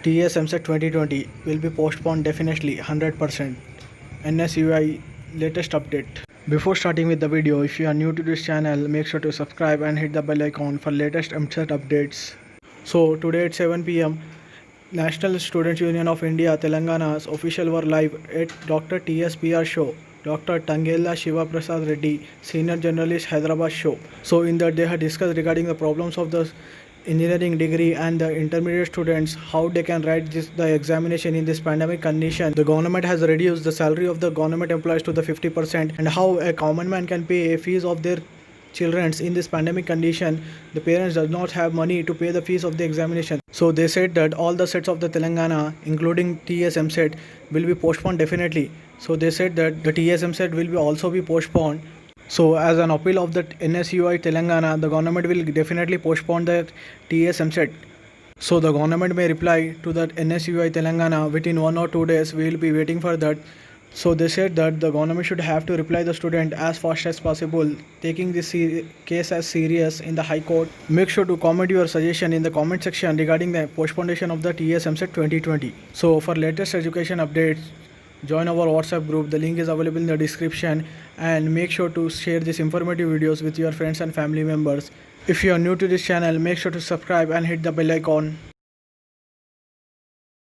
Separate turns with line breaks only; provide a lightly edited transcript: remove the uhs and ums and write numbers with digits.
TSMCet 2020 will be postponed definitely 100%. NSUI latest update. Before starting with the video, if you are new to this channel, make sure to subscribe and hit the bell icon for latest Eamcet updates. So today at 7 pm, National Students Union of India Telangana's official were live at Dr. TSPR show. Dr. Tangella Shiva Prasad Reddy, senior journalist, Hyderabad show. So in that they had discussed regarding the problems of the engineering degree and the intermediate students, how they can write the examination in this pandemic condition. The government has reduced the salary of the government employees to the 50%, and how a common man can pay a fees of their children in this pandemic condition. The parents does not have money to pay the fees of the examination. So they said that all the sets of the Telangana, including TSMCet, will be postponed definitely. So they said that the TSMCet will be also be postponed. So as an appeal of the NSUI Telangana, the government will definitely postpone the TSMCet. So the government may reply to that NSUI Telangana within 1 or 2 days. We will be waiting for that. So they said that the government should have to reply the student as fast as possible, taking this case as serious in the High Court. Make sure to comment your suggestion in the comment section regarding the postponement of the TSMCet 2020. So for latest education updates, join our WhatsApp group. The link is available in the description, and make sure to share these informative videos with your friends and family members. If you are new to this channel, make sure to subscribe and hit the bell icon.